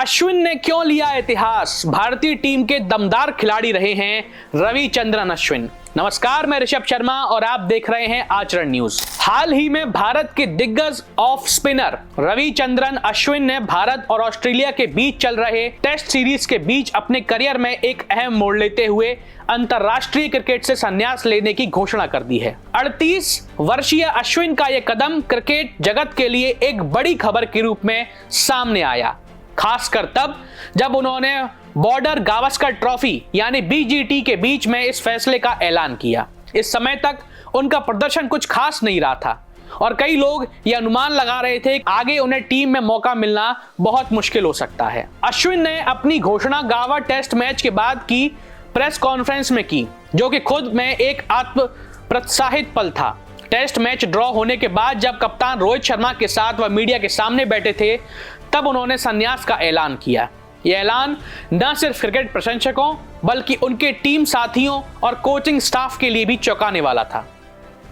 अश्विन ने क्यों लिया इतिहास? भारतीय टीम के दमदार खिलाड़ी रहे हैं रविचंद्रन अश्विन। नमस्कार, मैं ऋषभ शर्मा और आप देख रहे हैं आचरण न्यूज। हाल ही में भारत के दिग्गज ऑफ स्पिनर रविचंद्रन अश्विन ने भारत और ऑस्ट्रेलिया के बीच चल रहे टेस्ट सीरीज के बीच अपने करियर में एक अहम मोड़ लेते हुए अंतरराष्ट्रीय क्रिकेट से संन्यास लेने की घोषणा कर दी है। 38 वर्षीय अश्विन का यह कदम क्रिकेट जगत के लिए एक बड़ी खबर के रूप में सामने आया, खासकर तब जब उन्होंने बॉर्डर गावस्कर ट्रॉफी यानी बीजीटी के बीच में इस फैसले का ऐलान किया। इस समय तक उनका प्रदर्शन कुछ खास नहीं रहा था और कई लोग यह अनुमान लगा रहे थे कि आगे उन्हें टीम में मौका मिलना बहुत मुश्किल हो सकता है। अश्विन ने अपनी घोषणा गावा टेस्ट मैच के बाद की प्रेस कॉन्फ्रेंस में की, जो कि खुद में एक आत्म प्रोत्साहित पल था। टेस्ट मैच ड्रॉ होने के बाद जब कप्तान रोहित शर्मा के साथ वह मीडिया के सामने बैठे थे, तब उन्होंने संन्यास का ऐलान किया। यह ऐलान न सिर्फ क्रिकेट प्रशंसकों बल्कि उनके टीम साथियों और कोचिंग स्टाफ के लिए भी चौंकाने वाला था,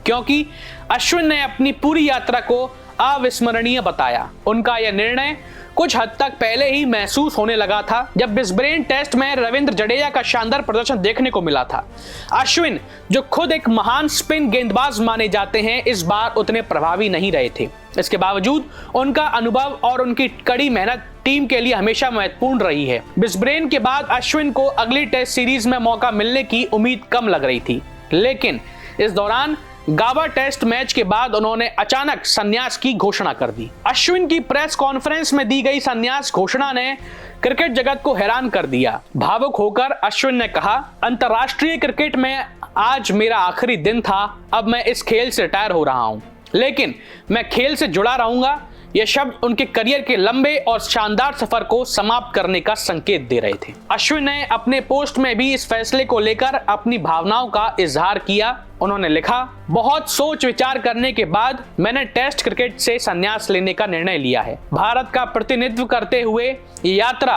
क्योंकि अश्विन ने अपनी पूरी यात्रा को अविस्मरणीय बताया। उनका यह निर्णय कुछ हद तक पहले ही महसूस होने लगा था, जब ब्रिस्बेन टेस्ट में रविंद्र जडेजा का शानदार प्रदर्शन देखने को मिला था। अश्विन, जो खुद एक महान स्पिन गेंदबाज माने जाते हैं, इस बार उतने प्रभावी नहीं रहे थे। इसके बावजूद उनका अनुभव और उनकी कड़ी मेहनत टीम के लिए हमेशा महत्वपूर्ण रही है। ब्रिस्बेन के बाद अश्विन को अगली टेस्ट सीरीज में मौका मिलने की उम्मीद कम लग रही थी, लेकिन इस दौरान गावा टेस्ट मैच के बाद उन्होंने अचानक संन्यास की घोषणा कर दी। अश्विन की प्रेस कॉन्फ्रेंस में दी गई संन्यास घोषणा ने क्रिकेट जगत को हैरान कर दिया। भावुक होकर अश्विन ने कहा, अंतरराष्ट्रीय क्रिकेट में आज मेरा आखिरी दिन था। अब मैं इस खेल से रिटायर हो रहा हूं, लेकिन मैं खेल से जुड़ा रहूंगा। यह शब्द उनके करियर के लंबे और शानदार सफर को समाप्त करने का संकेत दे रहे थे। अश्विन ने अपने पोस्ट में भी इस फैसले को लेकर अपनी भावनाओं का इजहार किया। उन्होंने लिखा, बहुत सोच विचार करने के बाद मैंने टेस्ट क्रिकेट से संन्यास लेने का निर्णय लिया है। भारत का प्रतिनिधित्व करते हुए ये यात्रा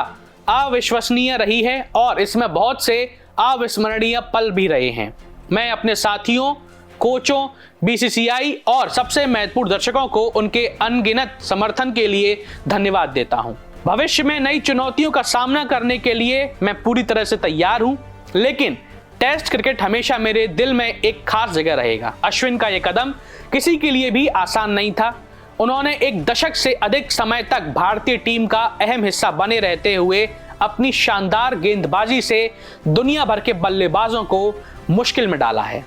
अविश्वसनीय रही है और इसमें बहुत से अविस्मरणीय पल भी रहे हैं। मैं अपने साथियों, कोचों, बीसीसीआई और सबसे महत्वपूर्ण दर्शकों को उनके अनगिनत समर्थन के लिए धन्यवाद देता हूं। भविष्य में नई चुनौतियों का सामना करने के लिए मैं पूरी तरह से तैयार हूं, लेकिन टेस्ट क्रिकेट हमेशा मेरे दिल में एक खास जगह रहेगा। अश्विन का यह कदम किसी के लिए भी आसान नहीं था। उन्होंने एक दशक से अधिक समय तक भारतीय टीम का अहम हिस्सा बने रहते हुए अपनी शानदार गेंदबाजी से दुनिया भर के बल्लेबाजों को मुश्किल में डाला है।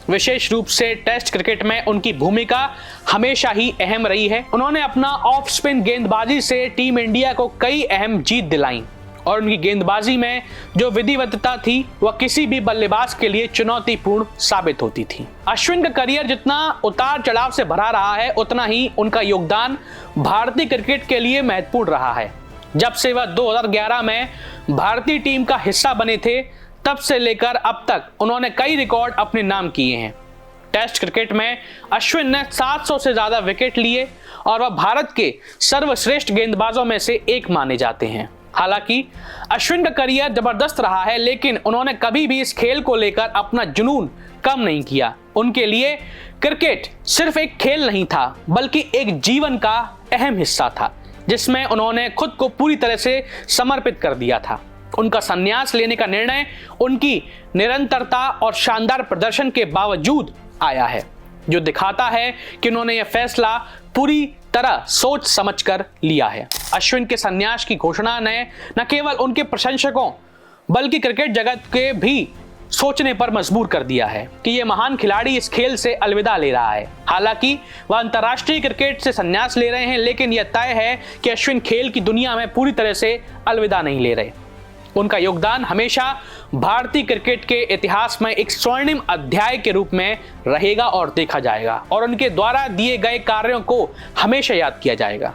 विशेष रूप से टेस्ट क्रिकेट में उनकी भूमिका हमेशा ही अहम रही है। उन्होंने अपना ऑफ स्पिन गेंदबाजी से टीम इंडिया को कई अहम जीत दिलाई और उनकी गेंदबाजी में जो विधिवतता थी वह किसी भी बल्लेबाज के लिए चुनौतीपूर्ण साबित होती थी। अश्विन का करियर जितना उतार चढ़ाव से भरा रहा है, उतना ही उनका योगदान भारतीय क्रिकेट के लिए महत्वपूर्ण रहा है। जब से वह 2011 में भारतीय टीम का हिस्सा बने थे, तब से लेकर अब तक उन्होंने कई रिकॉर्ड अपने नाम किए हैं। टेस्ट क्रिकेट में अश्विन ने 700 से ज्यादा विकेट लिए और वह भारत के सर्वश्रेष्ठ गेंदबाजों में से एक माने जाते हैं। हालांकि अश्विन का करियर जबरदस्त रहा है, लेकिन उन्होंने कभी भी इस खेल को लेकर अपना जुनून कम नहीं किया। उनके लिए क्रिकेट सिर्फ एक खेल नहीं था, बल्कि एक जीवन का अहम हिस्सा था, जिसमें उन्होंने खुद को पूरी तरह से समर्पित कर दिया था। उनका संन्यास लेने का निर्णय उनकी निरंतरता और शानदार प्रदर्शन के बावजूद आया है, जो दिखाता है कि उन्होंने यह फैसला पूरी तरह सोच समझकर लिया है। अश्विन के संन्यास की घोषणा ने न केवल उनके प्रशंसकों बल्कि क्रिकेट जगत के भी सोचने पर मजबूर कर दिया है कि यह महान खिलाड़ी इस खेल से अलविदा ले रहा है। हालांकि वह अंतर्राष्ट्रीय क्रिकेट से संन्यास ले रहे हैं, लेकिन यह तय है कि अश्विन खेल की दुनिया में पूरी तरह से अलविदा नहीं ले रहे। उनका योगदान हमेशा भारतीय क्रिकेट के इतिहास में एक स्वर्णिम अध्याय के रूप में रहेगा और देखा जाएगा, और उनके द्वारा दिए गए कार्यों को हमेशा याद किया जाएगा।